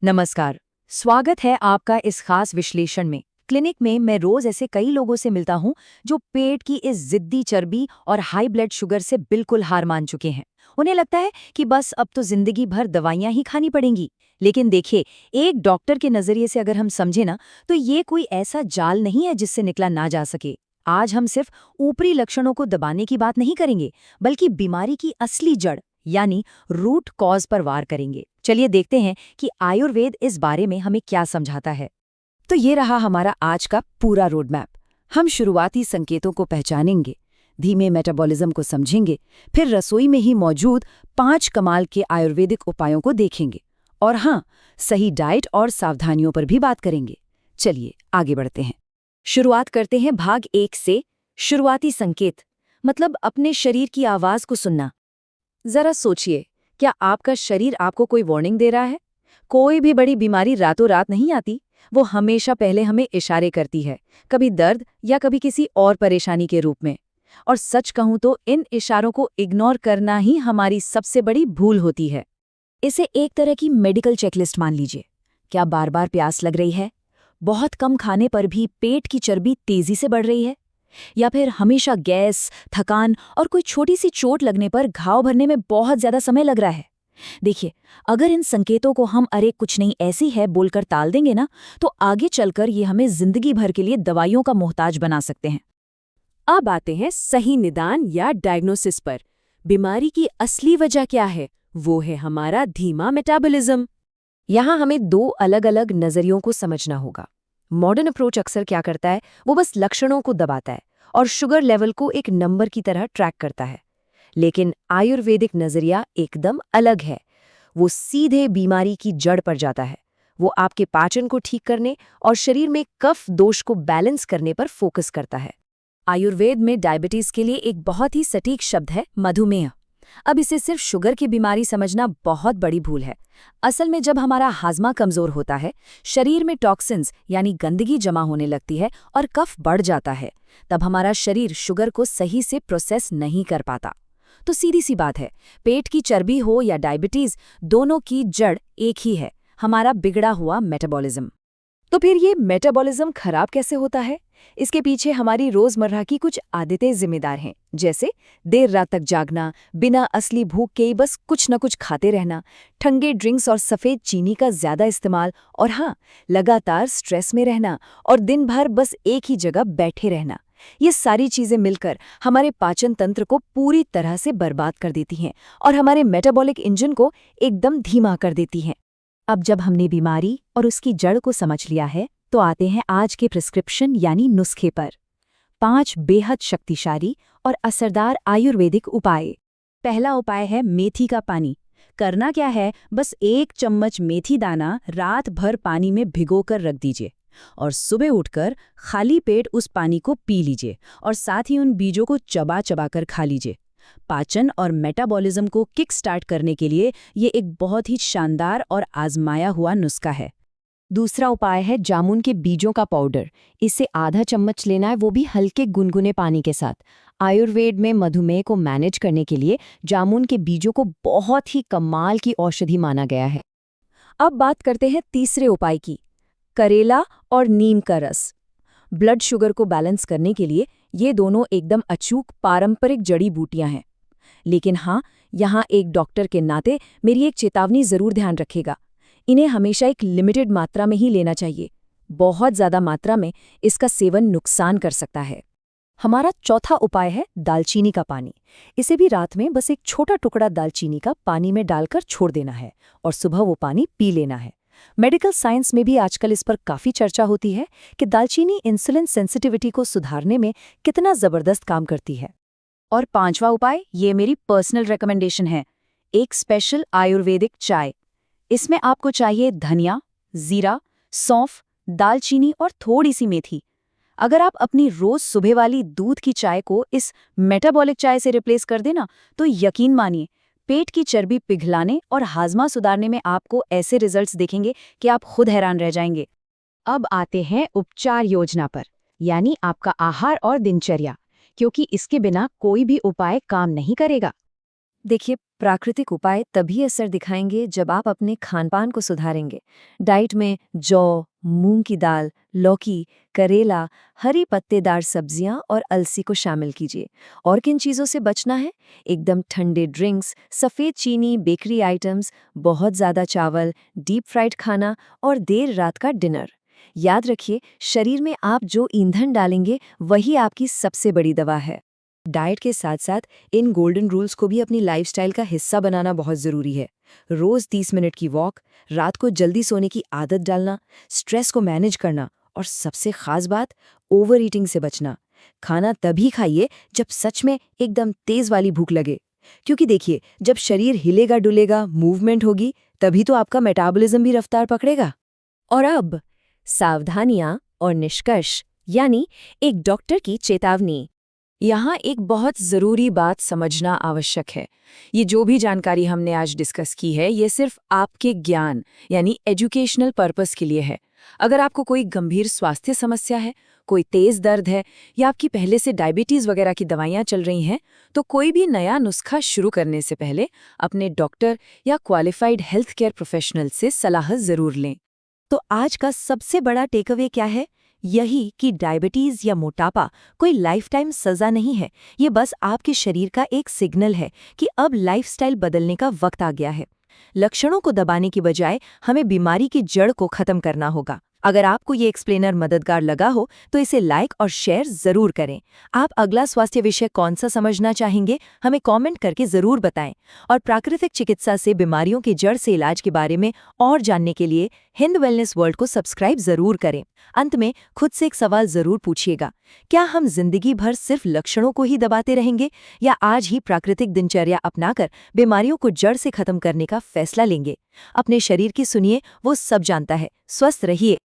नमस्कार। स्वागत है आपका इस खास विश्लेषण में। क्लिनिक में मैं रोज ऐसे कई लोगों से मिलता हूं जो पेट की इस जिद्दी चर्बी और हाई ब्लड शुगर से बिल्कुल हार मान चुके हैं। उन्हें लगता है कि बस अब तो जिंदगी भर दवाइयां ही खानी पड़ेंगी। लेकिन देखिए, एक डॉक्टर के नजरिए से अगर हम समझे ना, तो ये कोई ऐसा जाल नहीं है जिससे निकला ना जा सके। आज हम सिर्फ ऊपरी लक्षणों को दबाने की बात नहीं करेंगे, बल्कि बीमारी की असली जड़ यानी रूट कॉज पर वार करेंगे। चलिए देखते हैं कि आयुर्वेद इस बारे में हमें क्या समझाता है। तो ये रहा हमारा आज का पूरा रोड मैप। हम शुरुआती संकेतों को पहचानेंगे, धीमे मेटाबॉलिज्म को समझेंगे, फिर रसोई में ही मौजूद 5 कमाल के आयुर्वेदिक उपायों को देखेंगे और हाँ, सही डाइट और सावधानियों पर भी बात करेंगे। चलिए आगे बढ़ते हैं। शुरुआत करते हैं भाग 1 से, शुरुआती संकेत, मतलब अपने शरीर की आवाज को सुनना। जरा सोचिए, क्या आपका शरीर आपको कोई वार्निंग दे रहा है? कोई भी बड़ी बीमारी रातों रात नहीं आती, वो हमेशा पहले हमें इशारे करती है, कभी दर्द या कभी किसी और परेशानी के रूप में। और सच कहूं तो इन इशारों को इग्नोर करना ही हमारी सबसे बड़ी भूल होती है। इसे एक तरह की मेडिकल चेकलिस्ट मान लीजिए। क्या बार बार प्यास लग रही है? बहुत कम खाने पर भी पेट की चर्बी तेजी से बढ़ रही है? या फिर हमेशा गैस, थकान और कोई छोटी सी चोट लगने पर घाव भरने में बहुत ज्यादा समय लग रहा है? देखिए, अगर इन संकेतों को हम अरे कुछ नहीं ऐसी है बोलकर टाल देंगे ना, तो आगे चलकर ये हमें जिंदगी भर के लिए दवाइयों का मोहताज बना सकते हैं। अब आते हैं सही निदान या डायग्नोसिस पर। बीमारी की असली वजह क्या है? वो है हमारा धीमा मेटाबॉलिज्म। यहाँ हमें 2 अलग-अलग नजरियों को समझना होगा। मॉडर्न अप्रोच अक्सर क्या करता है, वो बस लक्षणों को दबाता है और शुगर लेवल को एक नंबर की तरह ट्रैक करता है। लेकिन आयुर्वेदिक नजरिया एकदम अलग है। वो सीधे बीमारी की जड़ पर जाता है। वो आपके पाचन को ठीक करने और शरीर में कफ दोष को बैलेंस करने पर फोकस करता है। आयुर्वेद में डायबिटीज के लिए एक बहुत ही सटीक शब्द है मधुमेह। अब इसे सिर्फ शुगर की बीमारी समझना बहुत बड़ी भूल है। असल में जब हमारा हाजमा कमजोर होता है, शरीर में टॉक्सिन्स यानी गंदगी जमा होने लगती है और कफ बढ़ जाता है, तब हमारा शरीर शुगर को सही से प्रोसेस नहीं कर पाता। तो सीधी सी बात है, पेट की चर्बी हो या डायबिटीज, दोनों की जड़ एक ही है, हमारा बिगड़ा हुआ मेटाबॉलिज्म। तो फिर ये मेटाबॉलिज्म खराब कैसे होता है? इसके पीछे हमारी रोजमर्रा की कुछ आदतें जिम्मेदार हैं, जैसे देर रात तक जागना, बिना असली भूख के बस कुछ न कुछ खाते रहना, ठंगे ड्रिंक्स और सफ़ेद चीनी का ज़्यादा इस्तेमाल, और हाँ, लगातार स्ट्रेस में रहना और दिन भर बस एक ही जगह बैठे रहना। ये सारी चीज़ें मिलकर हमारे पाचन तंत्र को पूरी तरह से बर्बाद कर देती हैं और हमारे मेटाबॉलिक इंजन को एकदम धीमा कर देती हैं। अब जब हमने बीमारी और उसकी जड़ को समझ लिया है, तो आते हैं आज के प्रिस्क्रिप्शन यानी नुस्खे पर। 5 बेहद शक्तिशाली और असरदार आयुर्वेदिक उपाय। पहला उपाय है मेथी का पानी। करना क्या है, बस 1 चम्मच मेथी दाना रात भर पानी में भिगोकर रख दीजिए और सुबह उठकर खाली पेट उस पानी को पी लीजिए और साथ ही उन बीजों को चबा चबा कर खा लीजिए। पाचन और मेटाबॉलिज्म को किक स्टार्ट करने के लिए ये एक बहुत ही शानदार और आजमाया हुआ नुस्खा है। दूसरा उपाय है जामुन के बीजों का पाउडर। इसे आधा चम्मच लेना है, वो भी हल्के गुनगुने पानी के साथ। आयुर्वेद में मधुमेह को मैनेज करने के लिए जामुन के बीजों को बहुत ही कमाल की औषधि माना गया है। अब बात करते हैं तीसरे उपाय की, करेला और नीम का रस। ब्लड शुगर को बैलेंस करने के लिए ये दोनों एकदम अचूक पारंपरिक जड़ी बूटियां हैं। लेकिन हाँ, यहाँ एक डॉक्टर के नाते मेरी एक चेतावनी जरूर ध्यान रखेगा। इन्हें हमेशा एक लिमिटेड मात्रा में ही लेना चाहिए। बहुत ज्यादा मात्रा में इसका सेवन नुकसान कर सकता है। हमारा चौथा उपाय है दालचीनी का पानी। इसे भी रात में बस एक छोटा टुकड़ा दालचीनी का पानी में डालकर छोड़ देना है और सुबह वो पानी पी लेना है। मेडिकल साइंस में भी आजकल इस पर काफ़ी चर्चा होती है कि दालचीनी इंसुलिन सेंसिटिविटी को सुधारने में कितना ज़बरदस्त काम करती है। और 5वां उपाय, ये मेरी पर्सनल रिकमेंडेशन है, एक स्पेशल आयुर्वेदिक चाय। इसमें आपको चाहिए धनिया, जीरा, सौंफ, दालचीनी और थोड़ी सी मेथी। अगर आप अपनी रोज सुबह वाली दूध की चाय को इस मेटाबॉलिक चाय से रिप्लेस कर देना, तो यकीन मानिए पेट की चर्बी पिघलाने और हाजमा सुधारने में आपको ऐसे रिजल्ट्स देखेंगे कि आप खुद हैरान रह जाएंगे। अब आते हैं उपचार योजना पर, यानी आपका आहार और दिनचर्या, क्योंकि इसके बिना कोई भी उपाय काम नहीं करेगा। देखिए, प्राकृतिक उपाय तभी असर दिखाएंगे जब आप अपने खानपान को सुधारेंगे। डाइट में जौ, मूंग की दाल, लौकी, करेला, हरी पत्तेदार सब्जियां और अलसी को शामिल कीजिए। और किन चीज़ों से बचना है? एकदम ठंडे ड्रिंक्स, सफ़ेद चीनी, बेकरी आइटम्स, बहुत ज़्यादा चावल, डीप फ्राइड खाना और देर रात का डिनर। याद रखिए, शरीर में आप जो ईंधन डालेंगे वही आपकी सबसे बड़ी दवा है। डाइट के साथ साथ इन गोल्डन रूल्स को भी अपनी लाइफस्टाइल का हिस्सा बनाना बहुत ज़रूरी है। रोज़ 30 मिनट की वॉक, रात को जल्दी सोने की आदत डालना, स्ट्रेस को मैनेज करना और सबसे खास बात, ओवर ईटिंग से बचना। खाना तभी खाइए जब सच में एकदम तेज़ वाली भूख लगे। क्योंकि देखिए, जब शरीर हिलेगा डुलेगा, मूवमेंट होगी, तभी तो आपका मेटाबॉलिज्म भी रफ्तार पकड़ेगा। और अब सावधानियां और निष्कर्ष, यानी एक डॉक्टर की चेतावनी। यहाँ एक बहुत ज़रूरी बात समझना आवश्यक है। ये जो भी जानकारी हमने आज डिस्कस की है, ये सिर्फ आपके ज्ञान यानी एजुकेशनल पर्पस के लिए है। अगर आपको कोई गंभीर स्वास्थ्य समस्या है, कोई तेज़ दर्द है या आपकी पहले से डायबिटीज़ वगैरह की दवाइयाँ चल रही हैं, तो कोई भी नया नुस्खा शुरू करने से पहले अपने डॉक्टर या क्वालिफाइड हेल्थ केयर प्रोफेशनल से सलाह ज़रूर लें। तो आज का सबसे बड़ा टेकअवे क्या है? यही कि डायबिटीज या मोटापा कोई लाइफ टाइम सजा नहीं है। ये बस आपके शरीर का एक सिग्नल है कि अब लाइफस्टाइल बदलने का वक्त आ गया है। लक्षणों को दबाने की बजाय हमें बीमारी की जड़ को खत्म करना होगा। अगर आपको ये एक्सप्लेनर मददगार लगा हो तो इसे लाइक और शेयर जरूर करें। आप अगला स्वास्थ्य विषय कौन सा समझना चाहेंगे, हमें कमेंट करके जरूर बताएं। और प्राकृतिक चिकित्सा से बीमारियों की जड़ से इलाज के बारे में और जानने के लिए हिंद वेलनेस वर्ल्ड को सब्सक्राइब जरूर करें। अंत में खुद से एक सवाल जरूर पूछिएगा, क्या हम जिंदगी भर सिर्फ लक्षणों को ही दबाते रहेंगे या आज ही प्राकृतिक दिनचर्या अपनाकर बीमारियों को जड़ से खत्म करने का फैसला लेंगे? अपने शरीर की सुनिए, वो सब जानता है। स्वस्थ रहिए।